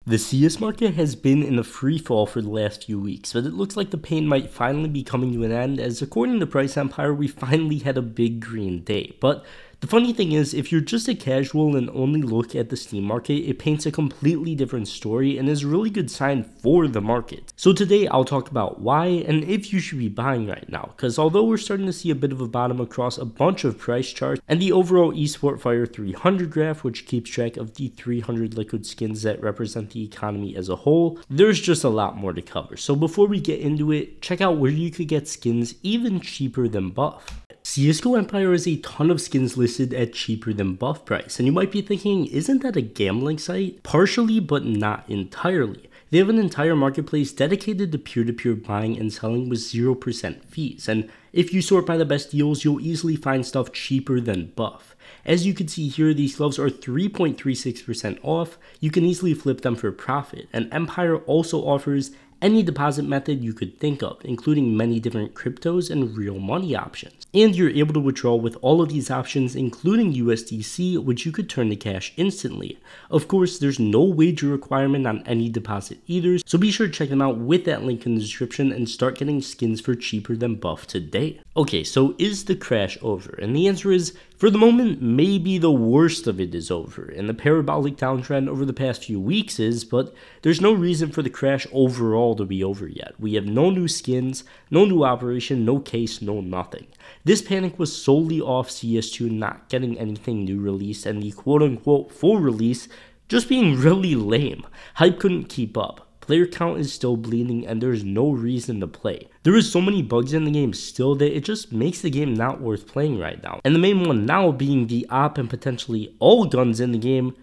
The CS market has been in a free fall for the last few weeks, but it looks like the pain might finally be coming to an end, as according to Price Empire, we finally had a big green day. But the funny thing is, if you're just a casual and only look at the Steam market, it paints a completely different story and is a really good sign for the market. So today I'll talk about why and if you should be buying right now, because although we're starting to see a bit of a bottom across a bunch of price charts and the overall eSport Fire 300 graph, which keeps track of the 300 liquid skins that represent the economy as a whole, there's just a lot more to cover. So before we get into it, check out where you could get skins even cheaper than buff. CS2 Empire has a ton of skins listed at cheaper than buff price, and you might be thinking, isn't that a gambling site? Partially, but not entirely. They have an entire marketplace dedicated to peer-to-peer buying and selling with 0% fees, and if you sort by the best deals, you'll easily find stuff cheaper than buff. As you can see here, these gloves are 3.36% off. You can easily flip them for profit, and Empire also offers any deposit method you could think of, including many different cryptos and real money options. And you're able to withdraw with all of these options, including USDC, which you could turn to cash instantly. Of course, there's no wager requirement on any deposit either, so be sure to check them out with that link in the description and start getting skins for cheaper than buff today. Okay, so is the crash over? And the answer is, for the moment, maybe the worst of it is over, and the parabolic downtrend over the past few weeks is, but there's no reason for the crash overall to be over yet. We have no new skins, no new operation, no case, no nothing. This panic was solely off CS2 not getting anything new released and the quote-unquote full release just being really lame. Hype couldn't keep up. Player count is still bleeding and there's no reason to play. There is so many bugs in the game still that it just makes the game not worth playing right now. And the main one now being the op and potentially all guns in the game,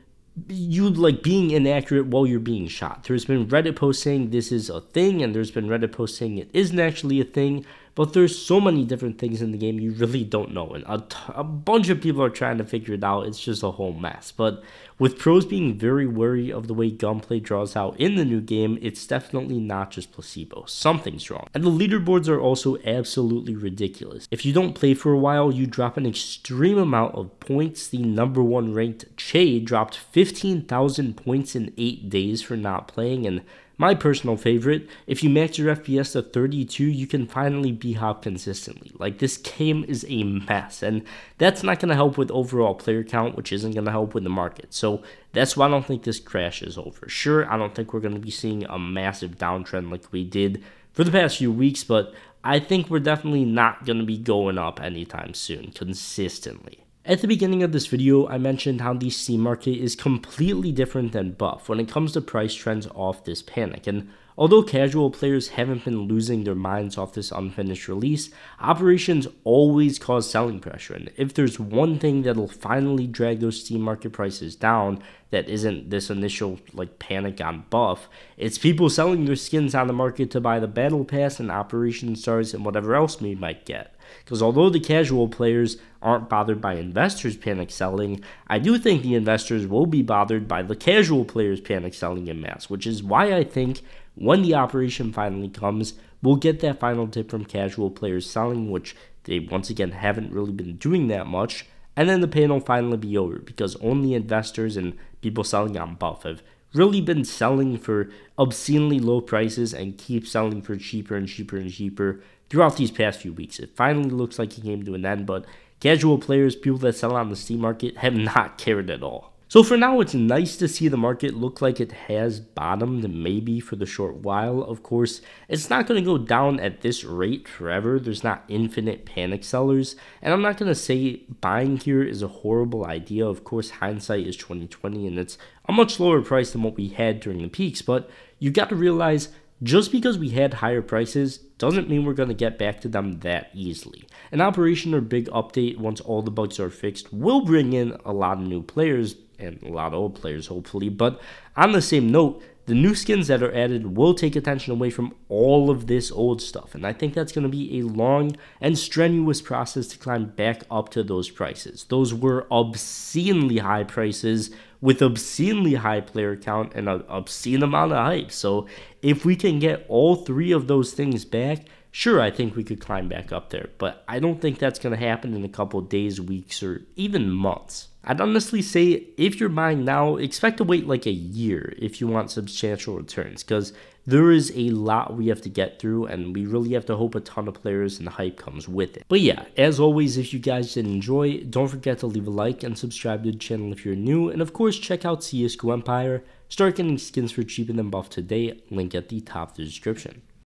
you like being inaccurate while you're being shot. There's been Reddit posts saying this is a thing, and there's been Reddit posts saying it isn't actually a thing, but there's so many different things in the game you really don't know, and a bunch of people are trying to figure it out. It's just a whole mess. But with pros being very wary of the way gunplay draws out in the new game, it's definitely not just placebo. Something's wrong. And the leaderboards are also absolutely ridiculous. If you don't play for a while, you drop an extreme amount of points. The #1 ranked Che dropped 15,000 points in 8 days for not playing, and my personal favorite, if you max your FPS to 32, you can finally b-hop consistently. Like, this game is a mess, and that's not going to help with overall player count, which isn't going to help with the market. So that's why I don't think this crash is over. Sure, I don't think we're going to be seeing a massive downtrend like we did for the past few weeks, but I think we're definitely not going to be going up anytime soon, consistently. At the beginning of this video, I mentioned how the Steam market is completely different than buff when it comes to price trends off this panic, and although casual players haven't been losing their minds off this unfinished release, operations always cause selling pressure, and if there's one thing that'll finally drag those Steam market prices down that isn't this initial panic on buff, it's people selling their skins on the market to buy the battle pass and operation stars and whatever else we might get. Because although the casual players aren't bothered by investors panic selling, I do think the investors will be bothered by the casual players panic selling en masse, which is why I think when the operation finally comes, we'll get that final tip from casual players selling, which they once again haven't really been doing that much, and then the pain will finally be over, because only investors and people selling on buff have really been selling for obscenely low prices and keep selling for cheaper and cheaper and cheaper throughout these past few weeks. It finally looks like it came to an end, but casual players, people that sell on the Steam market, have not cared at all. So for now, it's nice to see the market look like it has bottomed, maybe for the short while. Of course, it's not going to go down at this rate forever. There's not infinite panic sellers, and I'm not going to say buying here is a horrible idea. Of course, hindsight is 2020, and it's a much lower price than what we had during the peaks, but you got to realize just because we had higher prices doesn't mean we're going to get back to them that easily. An operation or big update, once all the bugs are fixed, will bring in a lot of new players and a lot of old players, hopefully. But on the same note, the new skins that are added will take attention away from all of this old stuff, and I think that's going to be a long and strenuous process to climb back up to those prices. Those were obscenely high prices with obscenely high player count and an obscene amount of hype. So if we can get all three of those things back, sure, I think we could climb back up there, but I don't think that's going to happen in a couple days, weeks, or even months. I'd honestly say if you're buying now, expect to wait like a year if you want substantial returns, because there is a lot we have to get through, and we really have to hope a ton of players and hype comes with it. But yeah, as always, if you guys did enjoy, don't forget to leave a like and subscribe to the channel if you're new, and of course check out CS2 Empire. Start getting skins for cheaper than buff today, link at the top of the description.